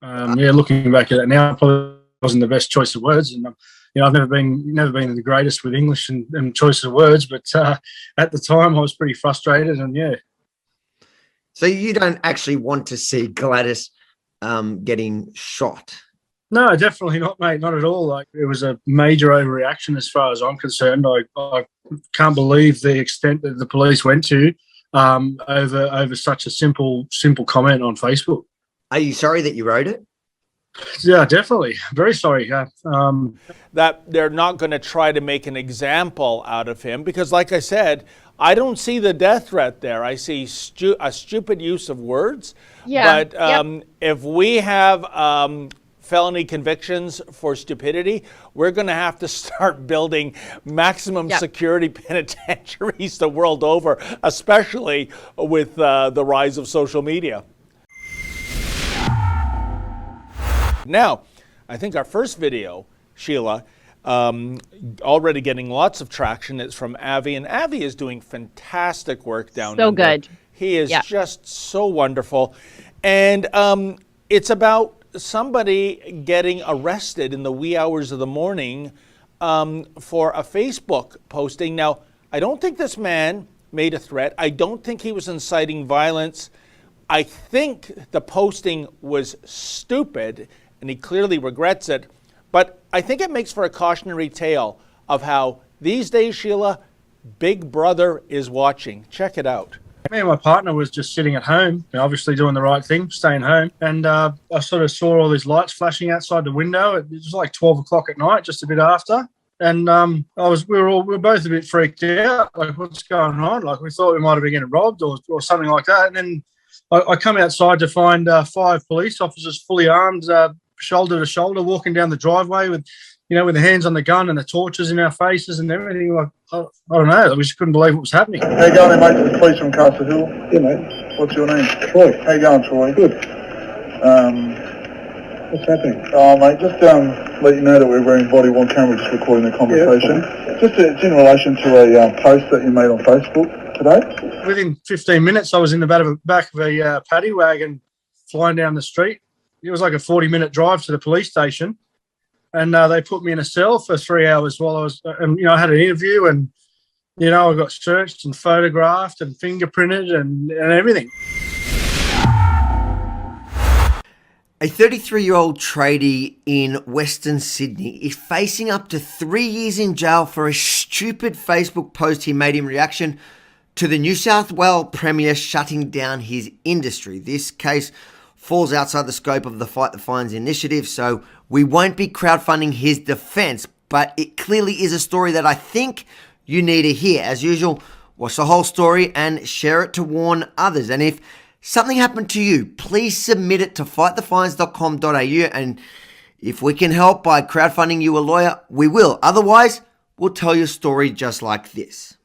Yeah, looking back at it now, probably wasn't the best choice of words, and I've never been the greatest with English and choice of words, but at the time I was pretty frustrated, and yeah. So you don't actually want to see Gladys getting shot? No, definitely not, mate. Not at all. Like, it was a major overreaction as far as I'm concerned. I can't believe the extent that the police went to over such a simple comment on Facebook. Are you sorry that you wrote it? Yeah, definitely. Very sorry. That they're not going to try to make an example out of him because, like I said, I don't see the death threat there. I see a stupid use of words. Yeah. But if we have felony convictions for stupidity, we're going to have to start building maximum security penitentiaries the world over, especially with the rise of social media. Now, I think our first video, Sheila, already getting lots of traction. It's from Avi, and Avi is doing fantastic work down So under. good. He is just so wonderful. And it's about somebody getting arrested in the wee hours of the morning for a Facebook posting. Now, I don't think this man made a threat. I don't think he was inciting violence. I think the posting was stupid, and he clearly regrets it. But I think it makes for a cautionary tale of how these days, Sheila, Big Brother is watching. Check it out. Me and my partner was just sitting at home, obviously doing the right thing, staying home. And I sort of saw all these lights flashing outside the window. It was like 12 o'clock at night, just a bit after. And we were both a bit freaked out. Like, what's going on? Like, we thought we might have been getting robbed or something like that. And then I come outside to find 5 police officers fully armed, shoulder to shoulder, walking down the driveway with their hands on the gun and the torches in our faces and everything. Like, I don't know. We just couldn't believe what was happening. How you going there, mate? The police from Castle Hill. Yeah, mate. What's your name? Troy. How you going, Troy? Good. What's happening? Oh, mate, just let you know that we're wearing body-worn camera just recording the conversation. Yeah, just it's in relation to a post that you made on Facebook today. Within 15 minutes, I was in the back of a paddy wagon flying down the street. It was like a 40-minute drive to the police station. And they put me in a cell for 3 hours while I was, I had an interview and, I got searched and photographed and fingerprinted and everything. A 33-year-old tradie in Western Sydney is facing up to 3 years in jail for a stupid Facebook post he made in reaction to the New South Wales Premier shutting down his industry. This case falls outside the scope of the Fight the Fines initiative, so we won't be crowdfunding his defense, but it clearly is a story that I think you need to hear. As usual, watch the whole story and share it to warn others. And if something happened to you, please submit it to fightthefines.com.au, and if we can help by crowdfunding you a lawyer, we will. Otherwise, we'll tell your story just like this.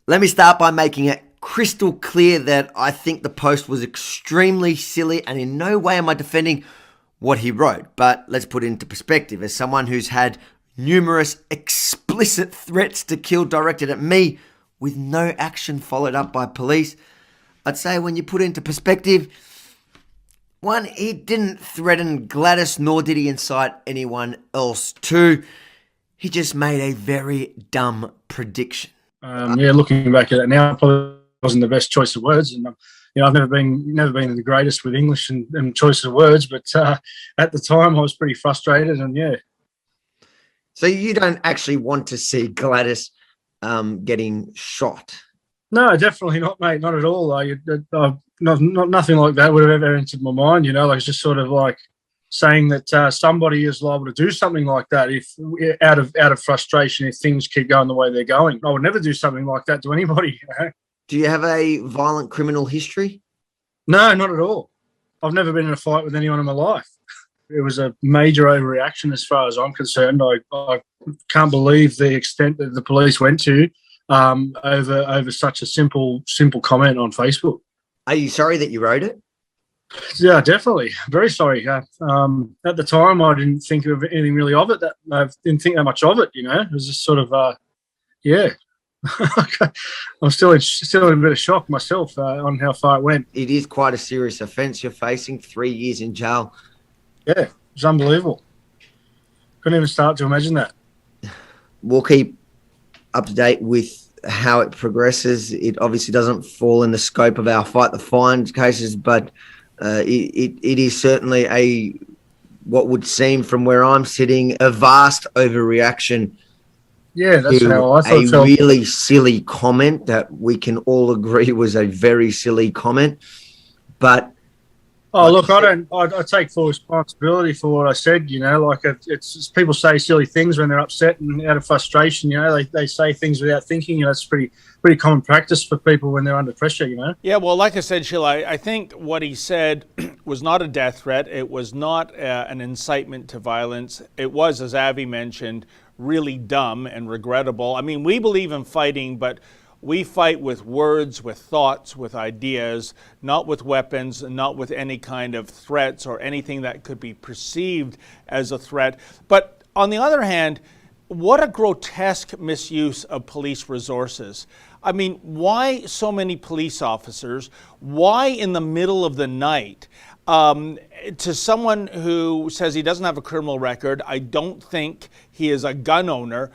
Let me start by making it crystal clear that I think the post was extremely silly, and in no way am I defending what he wrote. But let's put it into perspective. As someone who's had numerous explicit threats to kill directed at me with no action followed up by police, I'd say when you put it into perspective, one, he didn't threaten Gladys, nor did he incite anyone else. Two, he just made a very dumb prediction. Yeah, looking back at it now, probably wasn't the best choice of words, and I've never been the greatest with English and choice of words, but at the time I was pretty frustrated, and yeah. So you don't actually want to see Gladys getting shot? No, definitely not, mate. Not at all. Nothing like that would have ever entered my mind. Like, it's just sort of like saying that somebody is liable to do something like that if out of frustration if things keep going the way they're going. I would never do something like that to anybody. Do you have a violent criminal history? No, not at all. I've never been in a fight with anyone in my life. It was a major overreaction as far as I'm concerned. I can't believe the extent that the police went to over such a simple comment on Facebook. Are you sorry that you wrote it? Yeah, definitely. Very sorry. At the time, I didn't think of anything really of it. I didn't think that much of it, It was just sort of, it Okay. I'm still in a bit of shock myself on how far it went. It is quite a serious offence you're facing, 3 years in jail. Yeah, it's unbelievable. Couldn't even start to imagine that. We'll keep up to date with how it progresses. It obviously doesn't fall in the scope of our fight the fine cases, but it is certainly what would seem from where I'm sitting, a vast overreaction. Yeah, that's to how I thought a it felt. really silly comment that we can all agree was a very silly comment. But Oh, look, I take full responsibility for what I said, like it's people say silly things when they're upset and out of frustration, they say things without thinking, it's pretty common practice for people when they're under pressure, Yeah, well, like I said, Sheila, I think what he said was not a death threat. It was not an incitement to violence. It was, as Avi mentioned, really dumb and regrettable. I mean, we believe in fighting, but we fight with words, with thoughts, with ideas, not with weapons, not with any kind of threats or anything that could be perceived as a threat. But on the other hand, what a grotesque misuse of police resources. I mean, why so many police officers? Why in the middle of the night? To someone who says he doesn't have a criminal record, I don't think he is a gun owner.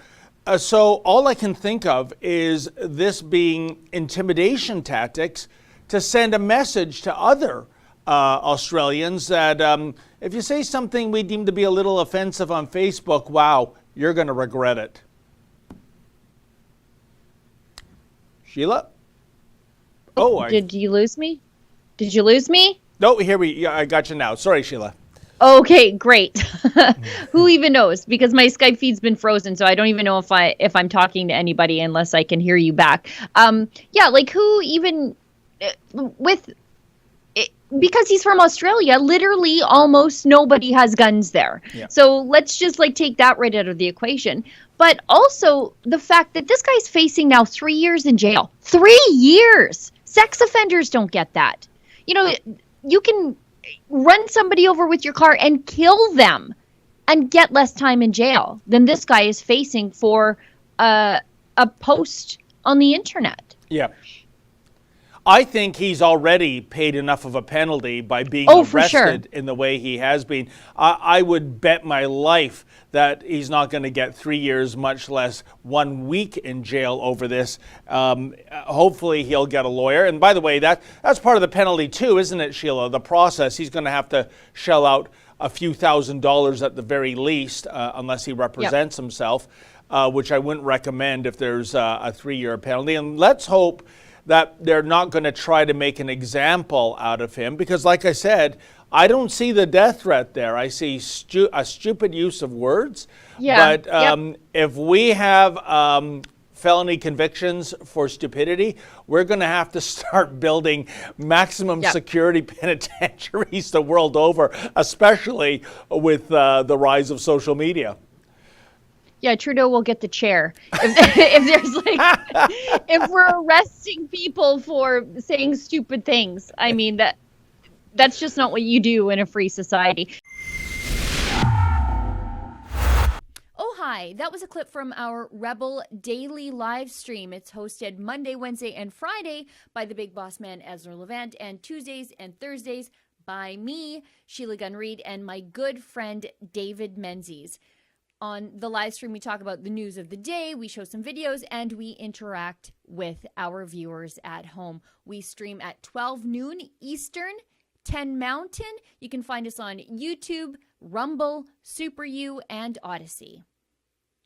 So all I can think of is this being intimidation tactics to send a message to other Australians that if you say something we deem to be a little offensive on Facebook, wow, you're going to regret it. Sheila? Did you lose me? Did you lose me? No, I got you now. Sorry, Sheila. Okay, great. Who even knows? Because my Skype feed's been frozen, so I don't even know if I'm talking to anybody unless I can hear you back. Yeah, like who even because he's from Australia, literally almost nobody has guns there. Yeah. So let's just take that right out of the equation. But also the fact that this guy's facing now 3 years in jail. 3 years. Sex offenders don't get that. You can run somebody over with your car and kill them and get less time in jail than this guy is facing for a post on the internet. Yeah. I think he's already paid enough of a penalty by being arrested in the way he has been. I would bet my life that he's not going to get 3 years, much less 1 week in jail over this. Hopefully he'll get a lawyer. And by the way, that's part of the penalty too, isn't it, Sheila? The process. He's going to have to shell out a few $1,000s at the very least, unless he represents himself, which I wouldn't recommend if there's a 3-year penalty. And let's hope that they're not going to try to make an example out of him, because like I said, I don't see the death threat there. I see a stupid use of words. Yeah. But if we have felony convictions for stupidity, we're going to have to start building maximum security penitentiaries the world over, especially with the rise of social media. Yeah, Trudeau will get the chair. If there's if we're arresting people for saying stupid things, I mean, that's just not what you do in a free society. Oh, hi. That was a clip from our Rebel Daily live stream. It's hosted Monday, Wednesday, and Friday by the big boss man, Ezra Levant, and Tuesdays and Thursdays by me, Sheila Gunn Reid, and my good friend, David Menzies. On the live stream, we talk about the news of the day, we show some videos, and we interact with our viewers at home. We stream at 12 noon Eastern, 10 Mountain. You can find us on YouTube, Rumble, Super U, and Odyssey.